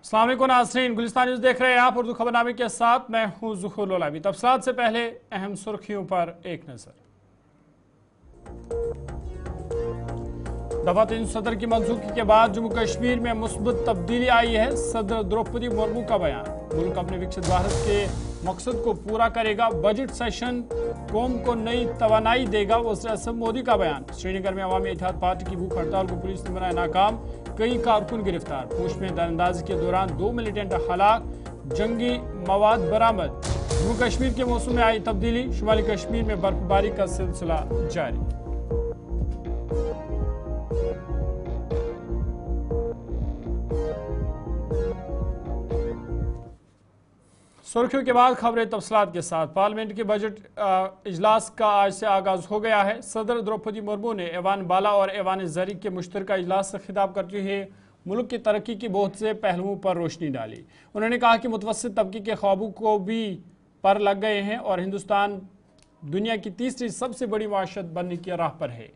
अस्सलाम वालेकुम नाज़रीन, गुलिस्तान न्यूज़ देख रहे हैं आप। उर्दू खबरनामे के साथ मैं हूं ज़ुहूर लोलावी। तफसीलात से पहले अहम सुर्खियों पर एक नज़र। दफा 370 की मंसूखी के बाद जम्मू कश्मीर में मुस्बत तब्दीली आई है। सदर द्रौपदी मुर्मू का बयान, मुल्क अपने विकसित भारत के मकसद को पूरा करेगा। बजट सेशन कौम को नई तवानाई देगा। वज़ीर आज़म मोदी का बयान, श्रीनगर में अवामी इत्तेहाद पार्टी की भूख हड़ताल को पुलिस ने बनाया नाकाम। कई कारकुन गिरफ्तार। पूंछ में दरअंदाजी के दौरान 2 मिलिटेंट हलाक। जंगी मवाद बरामद। जम्मू कश्मीर के मौसम में आई तब्दीली। शुमाली कश्मीर में बर्फबारी का सिलसिला जारी। सुर्खियों के बाद खबरें तफसीलात के साथ। पार्लियामेंट के बजट इजलास का आज से आगाज हो गया है। सदर द्रौपदी मुर्मू ने ऐवान बाला और ऐवान ज़री के मुश्तरका इजलास से खिताब करते हुए मुल्क की तरक्की की बहुत से पहलुओं पर रोशनी डाली। उन्होंने कहा कि मुतवस्सित तबके के ख्वाबों को भी पर लग गए हैं और हिंदुस्तान दुनिया की तीसरी सबसे बड़ी माशरत बनने की राह पर है।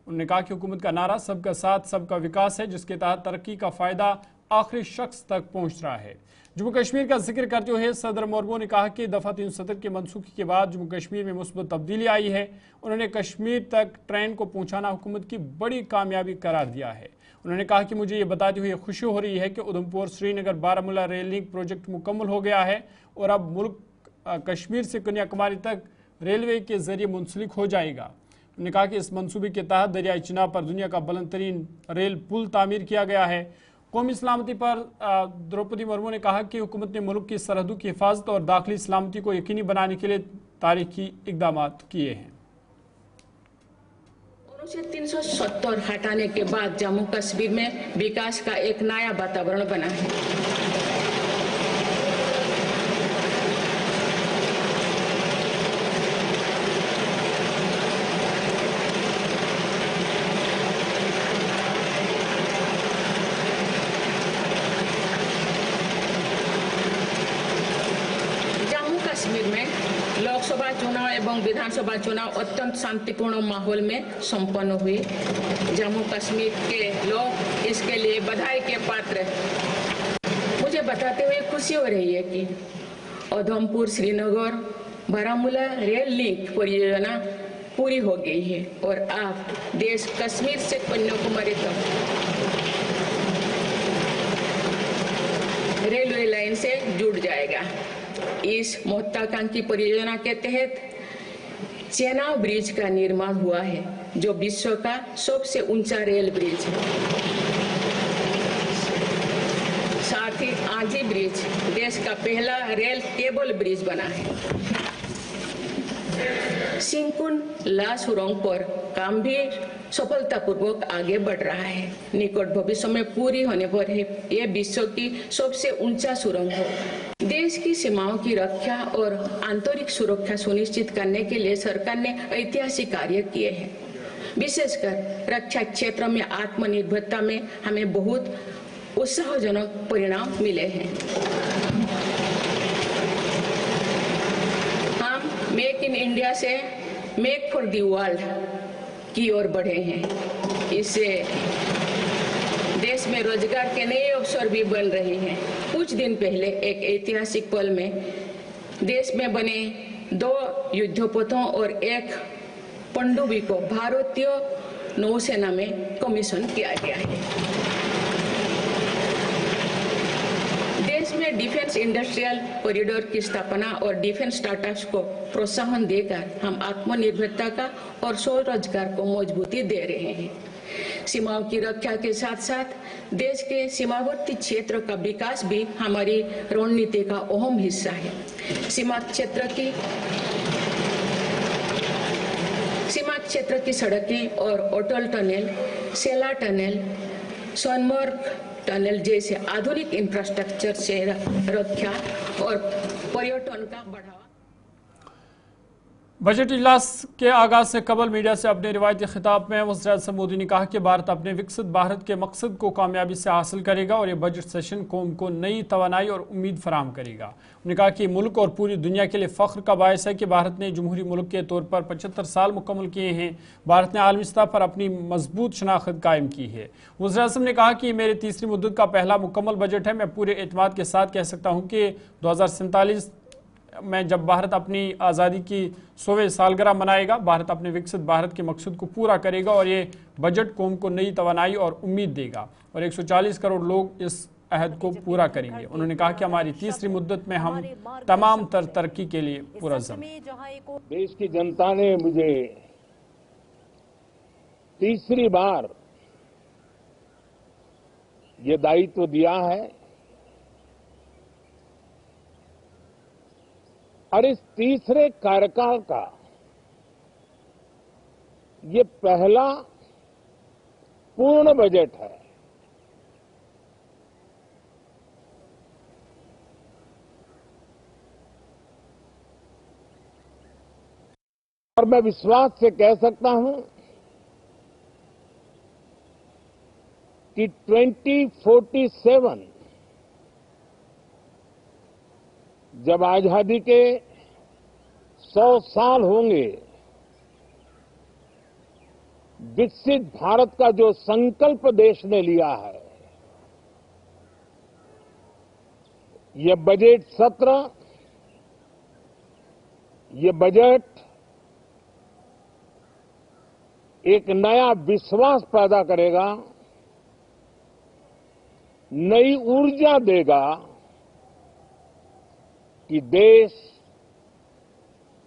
उन्होंने कहा कि हुकूमत का नारा सबका साथ सबका विकास है, जिसके तहत तरक्की का फ़ायदा आखिरी शख्स तक पहुँच रहा है। जम्मू कश्मीर का जिक्र करते हुए सदर मुर्मू ने कहा कि दफ़ा 370 की मनसूखी के बाद जम्मू कश्मीर में मुस्बत तब्दीली आई है। उन्होंने कश्मीर तक ट्रेन को पहुंचाना हुकूमत की बड़ी कामयाबी करार दिया है। उन्होंने कहा कि मुझे ये बताते हुए खुशी हो रही है कि Udhampur Srinagar Baramulla rail link project मुकम्मल हो गया है और अब मुल्क कश्मीर से कन्याकुमारी तक रेलवे के जरिए मुंसलिक हो जाएगा। उन्होंने कहा कि इस मनसूबे के तहत दरियाई चिनाब पर दुनिया का बुलंद तरीन रेल पुल तामीर किया गया है। कौमी सलामती पर द्रौपदी मुर्मू ने कहा कि हुकूमत ने मुल्क की सरहदों की हिफाजत और दाखिली सलामती को यकीनी बनाने के लिए तारीखी इकदाम किए हैं। 370 हटाने के बाद जम्मू कश्मीर में विकास का एक नया वातावरण बना है। कश्मीर में लोकसभा चुनाव एवं विधानसभा चुनाव अत्यंत शांतिपूर्ण माहौल में संपन्न हुए। जम्मू कश्मीर के लोग इसके लिए बधाई के पात्र। मुझे बताते हुए खुशी हो रही है कि उधमपुर श्रीनगर बारामूला रेल लिंक परियोजना पूरी हो गई है और अब देश कश्मीर से कन्याकुमारी तक रेलवे लाइन से जुड़ जाएगा। इस महत्वाकांक्षी परियोजना के तहत चेनाब ब्रिज का निर्माण हुआ है, जो विश्व का सबसे ऊंचा रेल ब्रिज है। साथ ही आजी ब्रिज देश का पहला रेल केबल ब्रिज बना है। सिंकुन ला सुरंग पर काम भी सफलतापूर्वक आगे बढ़ रहा है। निकट भविष्य में पूरी होने पर यह विश्व की सबसे ऊंचा सुरंग हो। देश की सीमाओं की रक्षा और आंतरिक सुरक्षा सुनिश्चित करने के लिए सरकार ने ऐतिहासिक कार्य किए हैं। विशेषकर रक्षा क्षेत्र में आत्मनिर्भरता में हमें बहुत उत्साहजनक परिणाम मिले हैं। हम मेक इन इंडिया से मेक फॉर द वर्ल्ड की ओर बढ़े हैं। इससे देश में रोजगार के नए अवसर भी बन रहे हैं। कुछ दिन पहले एक ऐतिहासिक पल में देश में बने 2 युद्धपोतों और एक पनडुब्बी को भारतीय नौसेना में कमीशन किया गया है। देश में डिफेंस इंडस्ट्रियल कॉरिडोर की स्थापना और डिफेंस स्टार्टअप्स को प्रोत्साहन देकर हम आत्मनिर्भरता का और स्वरोजगार को मजबूती दे रहे हैं। सीमाओं की रक्षा के साथ साथ देश के सीमावर्ती क्षेत्र का विकास भी हमारी रणनीति का अहम हिस्सा है। सीमा क्षेत्र की सड़कें और अटल टनल, सेला टनल, सोनमर्ग टनल जैसे आधुनिक इंफ्रास्ट्रक्चर से रक्षा और पर्यटन का बढ़ावा। बजट इजलास के आगाज से कबल मीडिया से अपने रिवायती खिताब में वज़ीर-ए-आज़म मोदी ने कहा कि भारत अपने विकसित भारत के मकसद को कामयाबी से हासिल करेगा और ये बजट सेशन कौम को नई तवानाई और उम्मीद फराहम करेगा। उन्होंने कहा कि मुल्क और पूरी दुनिया के लिए फ़ख्र का बायस है कि भारत ने जमहूरी मुल्क के तौर पर 75 साल मुकम्मल किए हैं। भारत ने आलमी सतह पर अपनी मजबूत शनाख्त कायम की है। वज़ीर-ए-आज़म ने कहा कि मेरे तीसरी मुद्दत का पहला मुकम्मल बजट है। मैं पूरे एतमाद के साथ कह सकता हूँ कि 2047 में जब भारत अपनी आज़ादी की 100वीं सालगिरह मनाएगा, भारत अपने विकसित भारत के मकसद को पूरा करेगा और ये बजट कौम को नई तवानाई और उम्मीद देगा और 140 करोड़ लोग इस अहद को पूरा करेंगे। उन्होंने कहा कि हमारी तीसरी मुद्दत में हम तमाम तरक्की के लिए पुरअज़्म। देश की जनता ने मुझे तीसरी बार ये दायित्व दिया है और इस तीसरे कार्यकाल का ये पहला पूर्ण बजट है। और मैं विश्वास से कह सकता हूं कि 2047 जब आजादी के 100 साल होंगे, विकसित भारत का जो संकल्प देश ने लिया है, ये बजट सत्र, ये बजट एक नया विश्वास पैदा करेगा, नई ऊर्जा देगा कि देश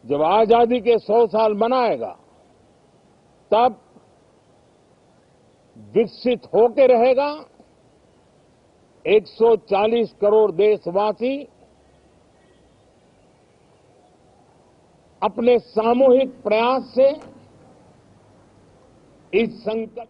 जब आजादी के 100 साल मनाएगा तब विकसित होकर रहेगा। 140 करोड़ देशवासी अपने सामूहिक प्रयास से इस संकल्प।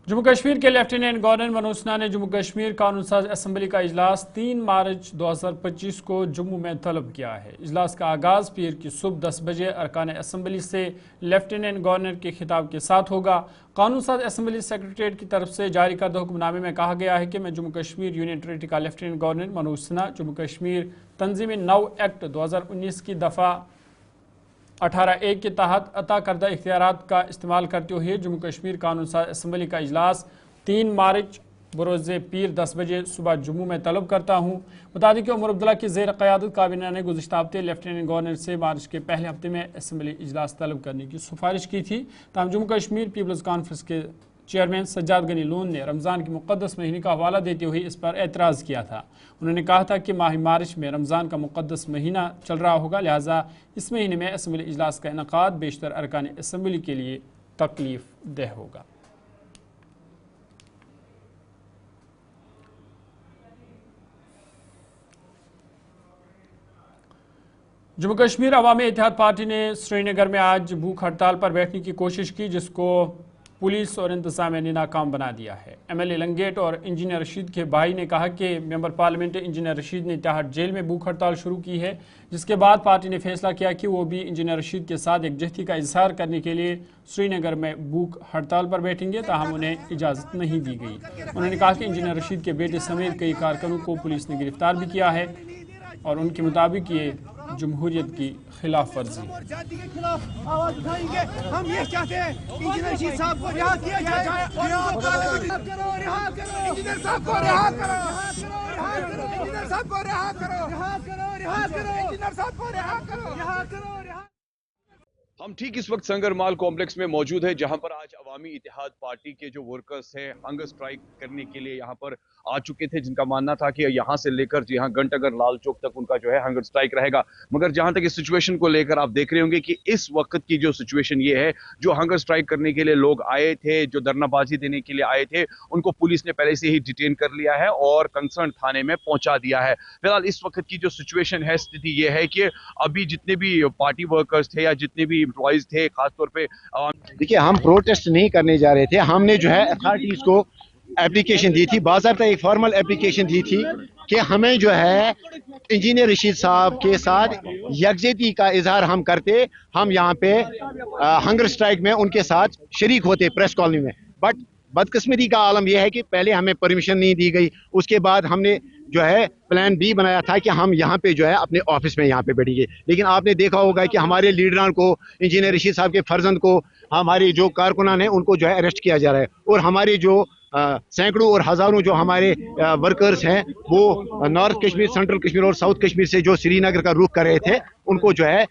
जम्मू कश्मीर के लेफ्टिनेंट गवर्नर मनोज सिन्हा ने जम्मू कश्मीर कानून साज असम्बली का इजलास 3 मार्च 2025 को जम्मू में तलब किया है। इजलास का आगाज पीर की सुबह 10 बजे अरकान असम्बली से लेफ्टिनेंट गवर्नर के खिताब के साथ होगा। कानून साज असम्बली सेक्रेटरीट की तरफ से जारी करदा हुक्मनामे में कहा गया है कि मैं जम्मू कश्मीर यूनियन टेरिटरी का लेफ्टिनेंट गवर्नर मनोज सिन्हा जम्मू कश्मीर तंजीम 9 एक्ट 2019 की दफ़ा 18A के तहत अता करदा इख्तियारात का इस्तेमाल करते हुए जम्मू कश्मीर कानून साज असम्बली का इजलास 3 मार्च बरोज़ पीर 10 बजे सुबह जम्मू में तलब करता हूँ। बता दें कि उमर अब्दुल्ला की ज़ेर क़यादत काबीना ने गुज़िश्ता हफ्ते लेफ्टिनेंट गवर्नर से मार्च के पहले हफ्ते में असम्बली इजलास तलब करने की सिफारिश की थी। तमाम जम्मू कश्मीर पीपल्स कॉन्फ्रेंस के चेयरमैन सज्जाद गनी लोन ने रमज़ान के मुक़द्दस महीने का हवाला देते हुए इस पर एतराज़ किया था। उन्होंने कहा था कि माह मार्च में रमज़ान का मुक़द्दस महीना चल रहा होगा, लिहाजा इस महीने में असम्बली इजलास का इनक़ाद बेशतर अरकान असम्बली के लिए तकलीफ दह होगा। जम्मू कश्मीर अवामी इत्तेहाद पार्टी ने श्रीनगर में आज भूख हड़ताल पर बैठने की कोशिश की, जिसको पुलिस और इंतजामिया ने नाकाम बना दिया है। MLA लंगेट और इंजीनियर रशीद के भाई ने कहा कि मेंबर पार्लियामेंट इंजीनियर रशीद ने तिहाड़ जेल में भूख हड़ताल शुरू की है, जिसके बाद पार्टी ने फैसला किया कि वो भी इंजीनियर रशीद के साथ एकजहती का इजहार करने के लिए श्रीनगर में भूख हड़ताल पर बैठेंगे, ताहम उन्हें इजाज़त नहीं दी गई। उन्होंने कहा कि इंजीनियर रशीद के बेटे समेत कई कारकुनों को पुलिस ने गिरफ्तार भी किया है और उनके मुताबिक ये जमहूरियत की खिलाफ वर्जी है। आवाज उठाएंगे, हम ये चाहते हैं इंजीनियर रशीद साहब को रिहा किया जाए। इंजीनियर साहब को रिहा करो, इंजीनियर साहब को रिहा करो, इंजीनियर साहब को रिहा करो। हम ठीक इस वक्त संगर माल कॉम्प्लेक्स में मौजूद है, जहां पर आज अवामी इत्तेहाद पार्टी के जो वर्कर्स हैं हंगर स्ट्राइक करने के लिए यहां पर आ चुके थे, जिनका मानना था कि यहां से लेकर यहां घंटाघर लाल चौक तक उनका जो है हंगर स्ट्राइक रहेगा। मगर जहां तक इस सिचुएशन को लेकर आप देख रहे होंगे कि इस वक्त की जो सिचुएशन ये है, जो हंगर स्ट्राइक करने के लिए लोग आए थे, जो धरनाबाजी देने के लिए आए थे, उनको पुलिस ने पहले से ही डिटेन कर लिया है और कंसर्न थाने में पहुंचा दिया है। फिलहाल इस वक्त की जो सिचुएशन है, स्थिति ये है कि अभी जितने भी पार्टी वर्कर्स थे या जितने भी एम्प्लॉयज थे, खासतौर पे देखिए, हम प्रोटेस्ट नहीं करने जा रहे थे। हमने जो है अथॉरिटीज को एप्लीकेशन दी थी, बाज़ाब्ता एक फॉर्मल एप्लीकेशन दी थी कि हमें जो है इंजीनियर रशीद साहब के साथ यकजहती का इजहार हम करते, हम यहाँ पे हंगर स्ट्राइक में उनके साथ शरीक होते प्रेस कॉलोनी में। बट बदकिस्मती का आलम यह है कि पहले हमें परमिशन नहीं दी गई, उसके बाद हमने जो है प्लान बी बनाया था कि हम यहाँ पे जो है अपने ऑफिस में यहाँ पे बैठेंगे। लेकिन आपने देखा होगा कि हमारे लीडरान को, इंजीनियर रशीद साहब के फर्जंद को, हमारे जो कारकुनान हैं उनको जो है अरेस्ट किया जा रहा है। और हमारे जो सैकड़ों और हजारों जो हमारे वर्कर्स हैं वो नॉर्थ कश्मीर, सेंट्रल कश्मीर और साउथ कश्मीर से जो श्रीनगर का रुख कर रहे थे, उनको जो है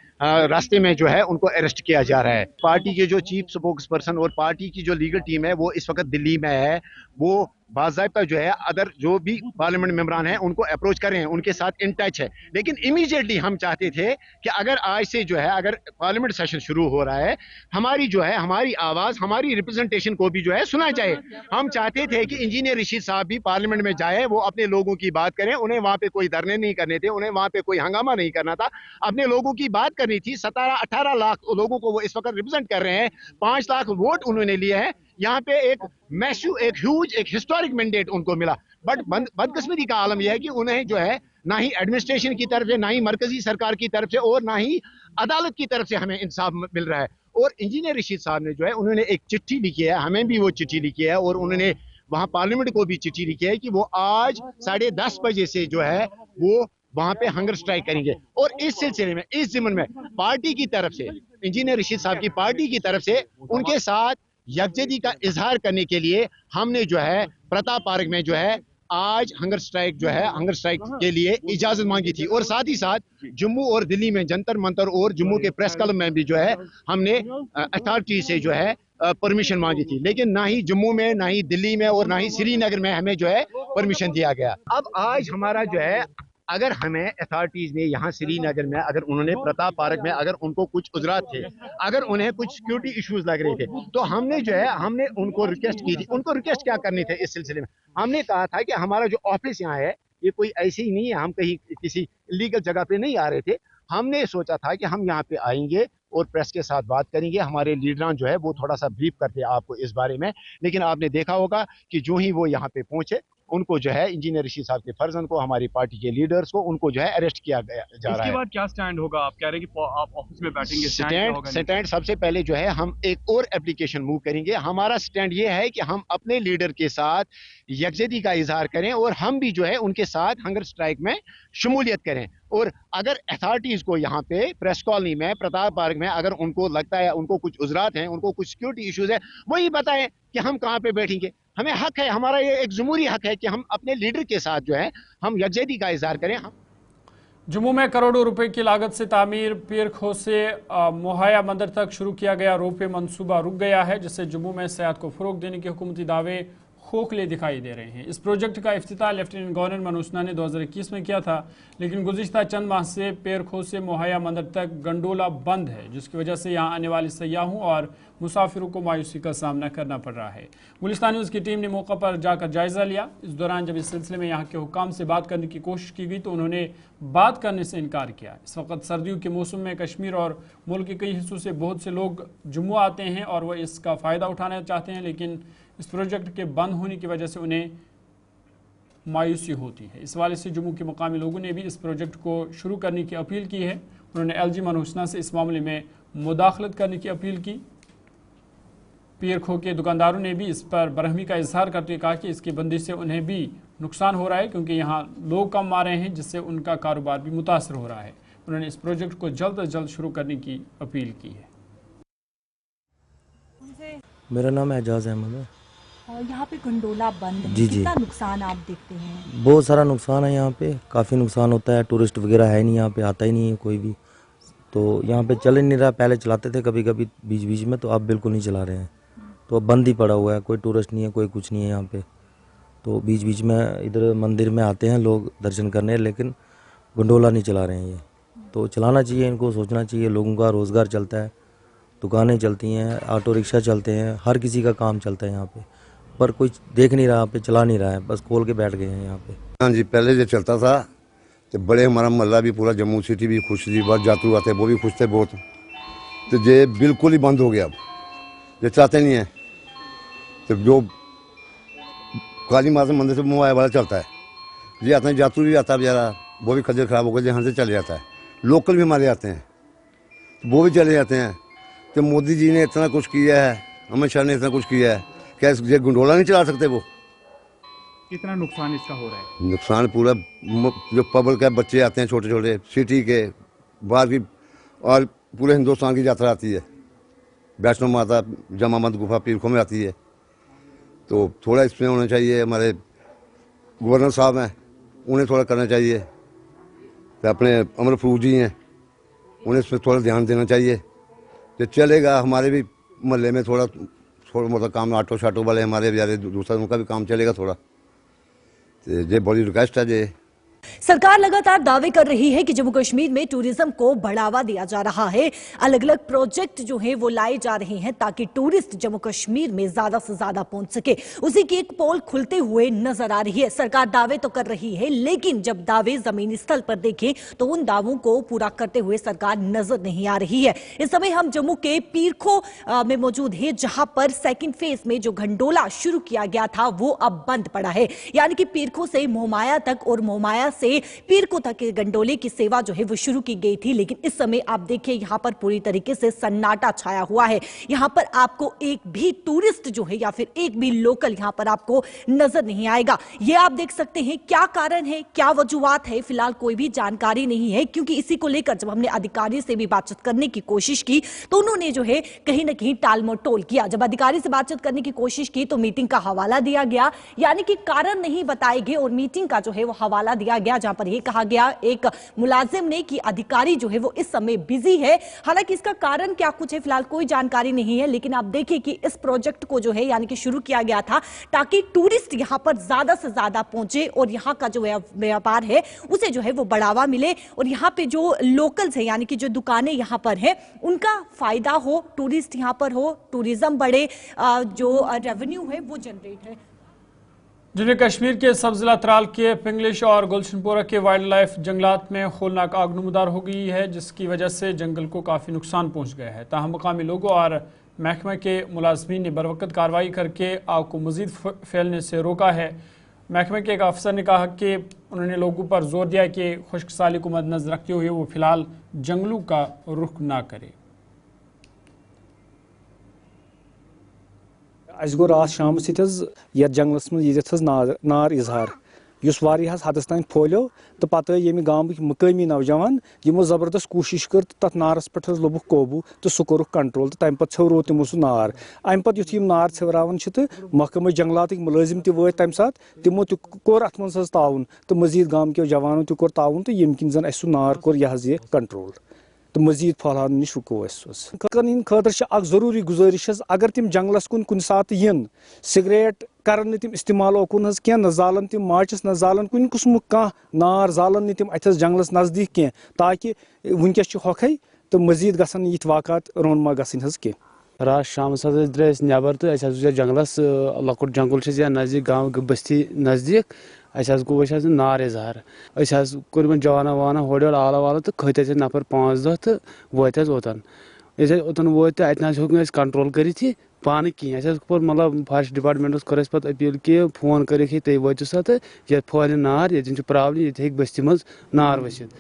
रास्ते में जो है उनको अरेस्ट किया जा रहा है। पार्टी के जो चीफ स्पोक्स पर्सन और पार्टी की जो लीगल टीम है वो इस वक्त दिल्ली में है। वो बाज़ाब्ता जो है अदर जो भी पार्लियामेंट मेंबरान हैं उनको अप्रोच कर रहे हैं, उनके साथ इन टच है। लेकिन इमीडिएटली हम चाहते थे कि अगर आज से जो है अगर पार्लियामेंट सेशन शुरू हो रहा है, हमारी जो है हमारी आवाज़, हमारी रिप्रेजेंटेशन को भी जो है सुना जाए। हम चाहते थे कि इंजीनियर रशीद साहब भी पार्लियामेंट में जाए, वो अपने लोगों की बात करें। उन्हें वहाँ पे कोई धरने नहीं करने थे, उन्हें वहाँ पे कोई हंगामा नहीं करना था, अपने लोगों की बात करनी थी। 17-18 लाख लोगों को वो इस वक्त रिप्रेजेंट कर रहे हैं, 5 लाख वोट उन्होंने लिए हैं। यहाँ पे एक मैसिव, एक ह्यूज, एक हिस्टोरिक मैंडेट उनको मिला। बट बदकिस्मती का आलम यह है कि उन्हें जो है ना ही एडमिनिस्ट्रेशन की तरफ से, ना ही मरकजी सरकार की तरफ से और ना ही अदालत की तरफ से हमें इंसाफ मिल रहा है। और इंजीनियर रशीद साहब ने जो है उन्होंने एक चिट्ठी लिखी है, हमें भी वो चिट्ठी लिखी है और उन्होंने वहाँ पार्लियामेंट को भी चिट्ठी लिखी है कि वो आज 10:30 बजे से जो है वो वहां पे हंगर स्ट्राइक करेंगे। और इस सिलसिले में, इस ज़िम्मन में पार्टी की तरफ से, इंजीनियर रशीद साहब की पार्टी की तरफ से उनके साथ यकजहती का इजहार करने के लिए हमने जो है प्रताप पार्क में जो है आज हंगर स्ट्राइक जो है, हंगर स्ट्राइक के लिए इजाजत मांगी थी। और साथ ही साथ जम्मू और दिल्ली में जंतर मंतर और जम्मू के प्रेस क्लब में भी जो है हमने अथॉरिटी से जो है परमिशन मांगी थी। लेकिन ना ही जम्मू में, ना ही दिल्ली में और ना ही श्रीनगर में हमें जो है परमिशन दिया गया। अब आज हमारा जो है, अगर हमें अथॉरिटीज ने यहाँ श्रीनगर में, अगर उन्होंने प्रताप पार्क में अगर उनको कुछ उजरात थे, अगर उन्हें कुछ सिक्योरिटी इश्यूज लग रहे थे, तो हमने जो है हमने उनको रिक्वेस्ट की थी। उनको रिक्वेस्ट क्या करनी थी इस सिलसिले में? हमने कहा था कि हमारा जो ऑफिस यहाँ है ये कोई ऐसे ही नहीं है, हम कहीं किसी इलीगल जगह पे नहीं आ रहे थे। हमने सोचा था कि हम यहाँ पे आएंगे और प्रेस के साथ बात करेंगे। हमारे लीडरान जो है वो थोड़ा सा ब्रीफ करते आपको इस बारे में। लेकिन आपने देखा होगा कि जो ही वो यहाँ पे पहुंचे, उनको जो है इंजीनियर रशीद साहब के फर्जंद को, हमारी पार्टी के लीडर्स को, उनको जो है अरेस्ट किया जा रहा है। इसके बाद क्या स्टैंड होगा? आप कह रहे हैं कि आप ऑफिस में बैठेंगे, स्टैंड सबसे पहले जो है हम एक और एप्लीकेशन मूव करेंगे। हमारा स्टैंड ये है कि हम अपने लीडर के साथ यकजहती का इजहार करें और हम भी जो है उनके साथ हंगर स्ट्राइक में शमूलियत करें। और अगर अथॉरिटीज को यहाँ पे प्रेस कॉलोनी में, प्रताप पार्क में अगर उनको लगता है उनको कुछ उजरात हैं, उनको कुछ सिक्योरिटी इश्यूज है, वही बताएं कि हम कहाँ पे बैठेंगे। हमें हक है, हमारा ये एक जमहूरी हक है कि हम अपने लीडर के साथ जो है हम यकजहती का इजहार करें। जम्मू में करोड़ों रुपए की लागत से तामीर पीर खो से मोहया मंदिर तक शुरू किया गया रोपवे मंसूबा रुक गया है, जिससे जम्मू में सेहत को फरोग देने के हुकूमती दावे खोखले दिखाई दे रहे हैं। इस प्रोजेक्ट का इफ्तिताह लेफ्टिनेंट गवर्नर मनोज सिन्हा ने 2021 में किया था, लेकिन गुज़िश्ता चंद माह से पेरखो से मोहया मंदिर तक गंडोला बंद है, जिसकी वजह से यहां आने वाले सयाहों और मुसाफिरों को मायूसी का सामना करना पड़ रहा है। गुलिस्तान न्यूज़ की टीम ने मौका पर जाकर जायजा लिया। इस दौरान जब इस सिलसिले में यहाँ के हुकाम से बात करने की कोशिश की गई तो उन्होंने बात करने से इनकार किया। इस वक्त सर्दियों के मौसम में कश्मीर और मुल्क के कई हिस्सों से बहुत से लोग जम्मू आते हैं और वह इसका फ़ायदा उठाना चाहते हैं, लेकिन इस प्रोजेक्ट के बंद होने की वजह से उन्हें मायूसी होती है। इस वाले से जम्मू के मकामी लोगों ने भी इस प्रोजेक्ट को शुरू करने की अपील की है। उन्होंने LG मनोज सिन्हा से इस मामले में मुदाखलत करने की अपील की। पीर खो के दुकानदारों ने भी इस पर बरहमी का इजहार करते कहा कि इसकी बंदी से उन्हें भी नुकसान हो रहा है, क्योंकि यहाँ लोग कम आ रहे हैं, जिससे उनका कारोबार भी मुतासर हो रहा है। उन्होंने इस प्रोजेक्ट को जल्द अज जल्द शुरू करने की अपील की है। मेरा नाम एजाज अहमद है। यहाँ पे गंडोला बंद है, जी कितना नुकसान आप देखते हैं? बहुत सारा नुकसान है, यहाँ पे काफ़ी नुकसान होता है। टूरिस्ट वगैरह है नहीं, यहाँ पे आता ही नहीं है कोई भी, तो यहाँ पे चल ही नहीं रहा। पहले चलाते थे कभी कभी बीच बीच में, तो अब बिल्कुल नहीं चला रहे हैं, तो अब बंद ही पड़ा हुआ है। कोई टूरिस्ट नहीं है, कोई कुछ नहीं है यहाँ पे। तो बीच बीच में इधर मंदिर में आते हैं लोग दर्शन करने, लेकिन गंडोला नहीं चला रहे हैं ये। तो चलाना चाहिए, इनको सोचना चाहिए। लोगों का रोज़गार चलता है, दुकानें चलती हैं, ऑटो रिक्शा चलते हैं, हर किसी का काम चलता है यहाँ पे, पर कोई देख नहीं रहा पे, चला नहीं रहा है, बस खोल के बैठ गए हैं यहाँ पे। हाँ जी, पहले जो चलता था तो बड़े, हमारा मोहल्ला भी, पूरा जम्मू सिटी भी खुश थी, बहुत यात्रु आते वो भी खुश थे बहुत। तो ये बिल्कुल ही बंद हो गया, अब ये चाहते नहीं है। तो जो काली माता मंदिर से मोहया वाला चलता है, ये आते हैं, यात्रु भी आता है बेचारा, वो भी खज्जर ख़राब होकर यहाँ से चले जाता है। लोकल भी हमारे आते हैं तो वो भी चले जाते हैं। तो मोदी जी ने इतना कुछ किया है, अमित शाह ने इतना कुछ किया है, क्या ये गंडोला नहीं चला सकते? वो कितना नुकसान इसका हो रहा है? नुकसान पूरा जो पब्लिक है, बच्चे आते हैं छोटे छोटे, सिटी के बाहर की और पूरे हिंदुस्तान की यात्रा आती है। वैष्णो माता जमा मत गुफा पीरखों में आती है। तो थोड़ा इसमें होना चाहिए, हमारे गवर्नर साहब हैं उन्हें थोड़ा करना चाहिए। तो अपने अमर फरूख जी हैं, उन्हें इसमें थोड़ा ध्यान देना चाहिए। तो चलेगा, हमारे भी मोहल्ले में थोड़ा मोटा काम, ऑटो शाटो वाले हमारे बेचारे दूसरा, उनका भी काम चलेगा थोड़ा। तो ये बड़ी रिक्वेस्ट है जी। सरकार लगातार दावे कर रही है कि जम्मू कश्मीर में टूरिज्म को बढ़ावा दिया जा रहा है। अलग अलग प्रोजेक्ट जो हैं वो लाए जा रहे हैं ताकि टूरिस्ट जम्मू कश्मीर में ज्यादा से ज्यादा पहुंच सके। उसी की एक पोल खुलते हुए नजर आ रही है। सरकार दावे तो कर रही है, लेकिन जब दावे जमीनी स्थल पर देखें तो उन दावों को पूरा करते हुए सरकार नजर नहीं आ रही है। इस समय हम जम्मू के पीरखो में मौजूद है, जहां पर सेकेंड फेज में जो घंडोला शुरू किया गया था वो अब बंद पड़ा है। यानी कि पीरखो से मोहमाया तक और मोहमाया से पीरखो तक के गंडोले की सेवा जो है वो शुरू की गई थी, लेकिन इस समय आप देखिए यहां पर पूरी तरीके से सन्नाटा छाया हुआ है। यहां पर आपको एक भी टूरिस्ट जो है या फिर एक भी लोकल यहां पर आपको नजर नहीं आएगा। ये आप देख सकते हैं क्या कारण है, क्या वजूहात है, फिलहाल कोई भी जानकारी नहीं है, क्योंकि इसी को लेकर जब हमने अधिकारी से भी बातचीत करने की कोशिश की तो उन्होंने जो है कहीं ना कहीं टाल मटोल किया। जब अधिकारी से बातचीत करने की कोशिश की तो मीटिंग का हवाला दिया गया, यानी कि कारण नहीं बताए गए और मीटिंग का जो है वो हवाला दिया गया, जहां पर यह कहा गया एक मुलाजिम ने कि अधिकारी जो है वो इस समय बिजी है। हालांकि इसका कारण क्या कुछ है फिलहाल कोई जानकारी नहीं है, लेकिन आप देखिए कि इस प्रोजेक्ट को जो है यानी कि शुरू किया गया था ताकि टूरिस्ट यहां पर ज्यादा से ज्यादा पहुंचे और यहां का जो व्यापार है उसे जो है वो बढ़ावा मिले और यहां पे जो लोकल्स है यानी कि जो दुकानें यहां पर है उनका फायदा हो, टूरिस्ट यहां पर हो, टूरिज्म बढ़े, जो रेवेन्यू है वो जनरेट है। जनूबी कश्मीर के सब जिला त्राल के पिंगलिश और गुलशनपुरा के वाइल्ड लाइफ जंगलात में होलनाक आग नमूदार हो गई है, जिसकी वजह से जंगल को काफ़ी नुकसान पहुंच गया है। ताहम मकामी लोगों और महकमे के मुलाजमीन ने बरवक्त कार्रवाई करके आग को मज़ीद फैलने से रोका है। महकमे के एक अफसर ने कहा कि उन्होंने लोगों पर जोर दिया कि खुश्क साली को मद्देनजर रखते हुए वो फिलहाल जंगलों का रुख ना करे। अस गो रात शाम ये जंगलस मज नार इजहार इस हदस तान फहलो तो पत ये गाँव मकामी नौजवान यमो जबरदस्त कोशिश कर तथ नारस पे लोबुक काबू तो सह कोरुक कंट्रोल तो तम पे छवरो तमो सह नार। अम पे यु नार छवरान तो महकमा जंगलात मुलाजिम तम तम सात तमो कोर अत मज ताउन तो मजीद गाँव के जवानों तौर ताउन तो यम किन जन अस नार कोर यह कंट्रोल तो मजीद फहलान नश रुको खतर जरूरी गुजारिश अगर तम जंगलस कुन सात इन सिगरेट कर तम इस्तेमाल ओकुन कह न जालन तम माचिस न जालन कुन किस्म कह नार जालन तम अथस जंगलस नजदीक कह ताकि वनकस हॉक तो मजीद गसन ये वाक़ात रोनमा गसन कह। रात शाम द्रे नबर तो जंगलस लकुट जंगल नजदीक गाँव बस्ती नजदीक गो नार इजहार कोर जवाना वाना होड़ आला वाला तो खत नफर 5-10 तो वत ओतन ओतन वो अत कंट्रोल कर पान कहें कोर मतलब फॉरेस्ट डिपार्टमेंटस कोर पे अपील कि फोन कर तुम वो सा तो ये फहल नार ये प्रॉब्लम ये बस्ती मज नार वसित।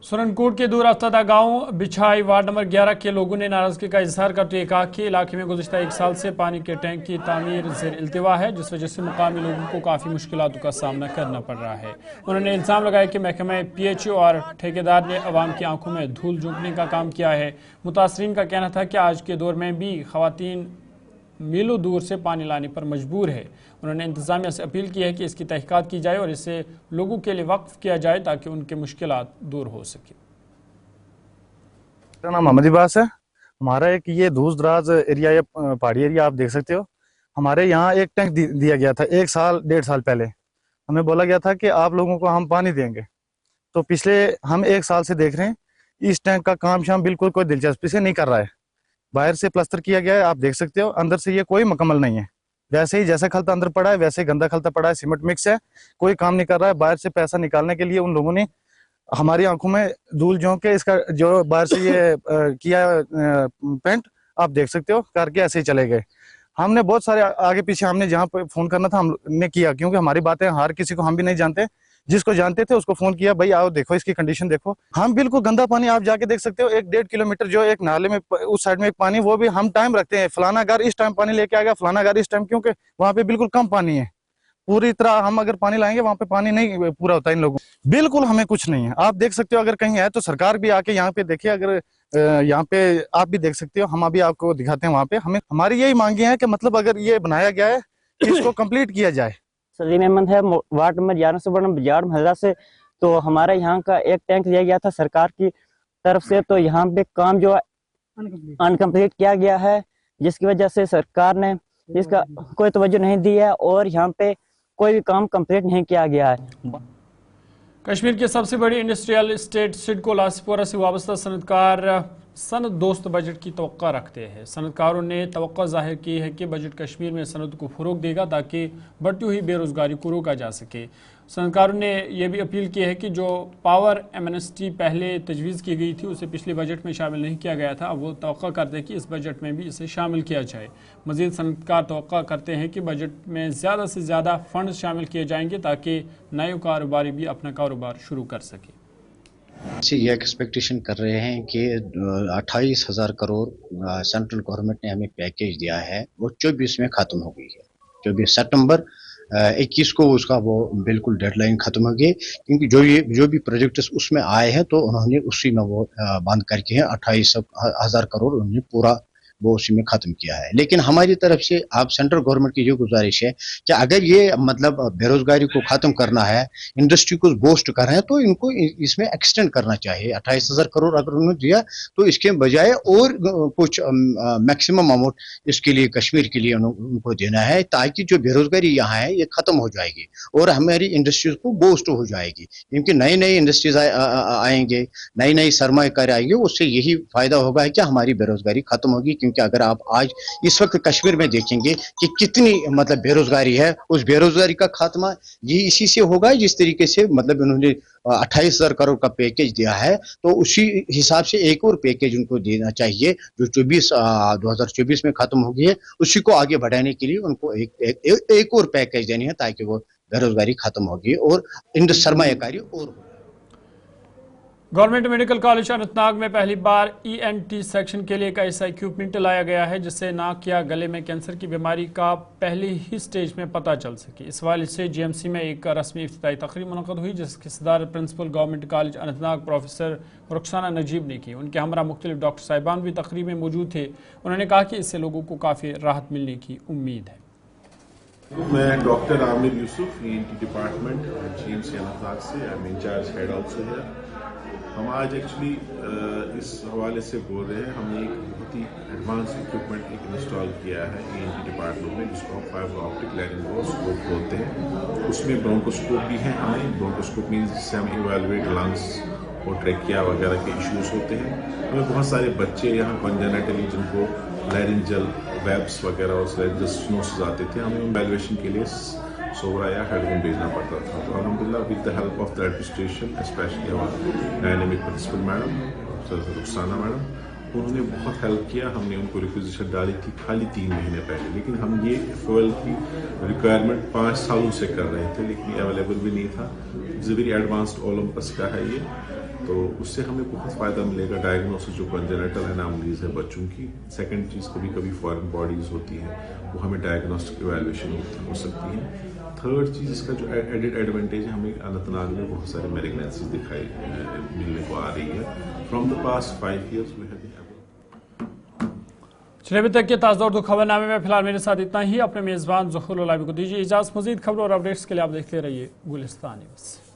सुरनकोट के दूर अफ्तादा गांव बिछाई वार्ड नंबर 11 के लोगों ने नाराजगी का इजहार करते हुए कहा कि इलाके में गुज़श्ता 1 साल से पानी के टैंक की तामीर ज़ेर इल्तिवा है, जिस वजह से मुकामी लोगों को काफ़ी मुश्किलातों का सामना करना पड़ रहा है। उन्होंने इल्ज़ाम लगाया कि महकमा PHO और ठेकेदार ने अवाम की आंखों में धूल झोंकने का काम किया है। मुतासरीन का कहना था कि आज के दौर में भी ख़वातीन मीलों दूर से पानी लाने पर मजबूर है। उन्होंने इंतजामिया से अपील की है कि इसकी तहकीकात की जाए और इसे लोगों के लिए वक्फ किया जाए ताकि उनके मुश्किलात दूर हो सके। मेरा नाम मोहम्मद इब्बास है। हमारा एक ये दूर दराज एरिया या पहाड़ी एरिया आप देख सकते हो। हमारे यहाँ एक टैंक दिया गया था 1-1.5 साल पहले। हमें बोला गया था कि आप लोगों को हम पानी देंगे। तो पिछले हम 1 साल से देख रहे हैं इस टैंक का काम शाम बिल्कुल कोई दिलचस्पी से नहीं कर रहा है। बाहर से प्लास्टर किया गया है, आप देख सकते हो, अंदर से ये कोई मुकम्मल नहीं है। वैसे ही जैसा खलता अंदर पड़ा है वैसे ही गंदा खलता पड़ा है, सीमेंट मिक्स है, कोई काम नहीं कर रहा है। बाहर से पैसा निकालने के लिए उन लोगों ने हमारी आंखों में धूल झोंक के इसका जो बाहर से ये किया पेंट आप देख सकते हो करके ऐसे ही चले गए। हमने बहुत सारे आगे पीछे हमने जहाँ पे फोन करना था हमने किया, क्योंकि हमारी बातें हर किसी को हम भी नहीं जानते जिसको जानते थे उसको फोन किया, भाई आओ देखो इसकी कंडीशन देखो। हम बिल्कुल गंदा पानी आप जाके देख सकते हो, 1-1.5 किलोमीटर जो एक नाले में उस साइड में एक पानी, वो भी हम टाइम रखते हैं, फलाना घर इस टाइम पानी लेके आ गया, फलाना घर इस टाइम, क्योंकि वहाँ पे बिल्कुल कम पानी है। पूरी तरह हम अगर पानी लाएंगे वहाँ पे पानी नहीं पूरा होता इन लोगों, बिल्कुल हमें कुछ नहीं है। आप देख सकते हो, अगर कहीं है तो सरकार भी आके यहाँ पे देखे, अगर यहाँ पे आप भी देख सकते हो, हम अभी आपको दिखाते हैं वहाँ पे। हमारी यही मांगे हैं कि मतलब अगर ये बनाया गया है इसको कंप्लीट किया जाए। सलीम अहमद है, वार्ड नंबर 11 से बाजार महल्ला से। तो हमारे यहाँ का एक टैंक दिया गया था सरकार की तरफ से, तो यहाँ पे काम जो अनकम्प्लीट किया गया है, जिसकी वजह से सरकार ने इसका कोई तवज्जो नहीं दी है और यहाँ पे कोई भी काम कंप्लीट नहीं किया गया है। कश्मीर की सबसे बड़ी इंडस्ट्रियल स्टेट सिडको लासीपोरा से वाबस्ता सनतकार सनत दोस्त बजट की तवक्का रखते हैं। सनतकारों ने तवक्का जाहिर की है कि बजट कश्मीर में सनत को फ़रोग देगा ताकि बढ़ती हुई बेरोज़गारी को रोका जा सके। सनतकारों ने यह भी अपील की है कि जो पावर एमनेस्टी पहले तजवीज़ की गई थी उसे पिछले बजट में शामिल नहीं किया गया था, अब वो तवक्का करते हैं कि इस बजट में भी इसे शामिल किया जाए। मज़ीद सनतकार तवक्का करते हैं कि बजट में ज़्यादा से ज़्यादा फ़ंड शामिल किए जाएंगे ताकि नए कारोबारी भी अपना कारोबार शुरू कर सके। से ये एक्सपेक्टेशन कर रहे हैं कि 28,000 करोड़ सेंट्रल गवर्नमेंट ने हमें पैकेज दिया है, वो 24 में ख़त्म हो गई है। 24 सितंबर 21 को उसका वो बिल्कुल डेडलाइन ख़त्म हो गई, क्योंकि जो भी प्रोजेक्ट्स उसमें आए हैं तो उन्होंने उसी में वो बंद करके हैं। 28,000 करोड़ उन्होंने पूरा वो उसी में ख़त्म किया है। लेकिन हमारी तरफ से आप सेंट्रल गवर्नमेंट की ये गुजारिश है कि अगर ये मतलब बेरोजगारी को ख़त्म करना है, इंडस्ट्री को बूस्ट करना है, तो इनको इसमें एक्सटेंड करना चाहिए। 28,000 करोड़ अगर उन्होंने दिया तो इसके बजाय और कुछ मैक्सिमम अमाउंट इसके लिए कश्मीर के लिए उनको देना है, ताकि जो बेरोजगारी यहाँ है ये ख़त्म हो जाएगी और हमारी इंडस्ट्रीज को बूस्ट हो जाएगी। क्योंकि नई नई इंडस्ट्रीज आएंगे, नई नई सरमाएकारी आएंगे, उससे यही फ़ायदा होगा कि हमारी बेरोजगारी ख़त्म होगी। क्योंकि अगर आप आज इस वक्त कश्मीर में देखेंगे कि कितनी मतलब बेरोजगारी है, उस बेरोजगारी का खात्मा ये इसी से होगा जिस तरीके से मतलब उन्होंने 28,000 करोड़ का पैकेज दिया है, तो उसी हिसाब से एक और पैकेज उनको देना चाहिए जो 2024 में खत्म हो गई है, उसी को आगे बढ़ाने के लिए उनको एक और पैकेज देनी है ताकि वो बेरोजगारी खत्म होगी और सरमायाकारी और। गवर्नमेंट मेडिकल कॉलेज अनंतनाग में पहली बार ENT सेक्शन के लिए एक ऐसा इक्विपमेंट लाया गया है जिससे नाक या गले में कैंसर की बीमारी का पहले ही स्टेज में पता चल सके। इस वाले से GMC में एक रस्मी इफ्तिताई तकरीब मुनक़द हुई जिसकी सदारत principal government college Anantnag professor Rukhsana Najeeb ने की। उनके हमरा मुख्तलिफ डॉक्टर साहिबान भी तकरीब में मौजूद थे। उन्होंने कहा कि इससे लोगों को काफ़ी राहत मिलने की उम्मीद है। मैं doctor Aamir Yusuf, ENT department GMC Anantnag से, I am incharge head also है। हम आज एक्चुअली इस हवाले से बोल रहे हैं, हमने एक बहुत ही एडवांस इक्विपमेंट इंस्टॉल किया है ENT डिपार्टमेंट में, जिसको हम फाइबर ऑप्टिक लैरिंगोस्कोप बोलते हैं। उसमें ब्रोंकोस्कोप भी है। हमें ब्रोंकोस्कोप मीन्स जिससे हम इवेलुएट लंग्स और ट्रेकिया वगैरह के इश्यूज होते हैं। हमें बहुत सारे बच्चे यहाँ कंजेनिटली जिनको लैरिंजल वेब्स वगैरह और लैरिंजल स्नोसिस आते थे, हमें इवेलुएशन के लिए सोवरा या हेडरूम भेजना पड़ता था। तो अल्हम्दुलिल्लाह with the help of the administration, especially हमारे dynamic principal madam Rukhsana madam, उन्होंने बहुत हेल्प किया। हमने उनको रिक्वेजिशन डाली थी खाली 3 महीने पहले, लेकिन हम ये फ्यूल की रिक्वायरमेंट 5 सालों से कर रहे थे, लेकिन अवेलेबल भी नहीं था। इट्स वेरी एडवांस्ड ओलंपस का है ये, तो उससे हमें बहुत फ़ायदा मिलेगा। डायग्नोसिस जो कंजेनिटल एनॉमलीज है बच्चों की। सेकंड चीज़, कभी कभी फॉरेन बॉडीज़ होती हैं, वो हमें डायग्नोस्टिक इवैल्यूएशन हो सकती है। थर्ड चीज़, इसका जो एडेड एडवांटेज है, हमें अनंतनाग में बहुत सारे मैलिग्नेंसीज दिखाई मिलने को आ रही है। From the past 5 years we have. चलिए अभी तक के ताज़ा उर्दू खबरनामे में फिलहाल मेरे साथ इतना ही। अपने मेज़बान ज़ुहूर उलामी को दीजिए इजाज़त। मज़ीद खबरों और अपडेट्स के लिए आप देखते रहिए गुलिस्तान न्यूज़।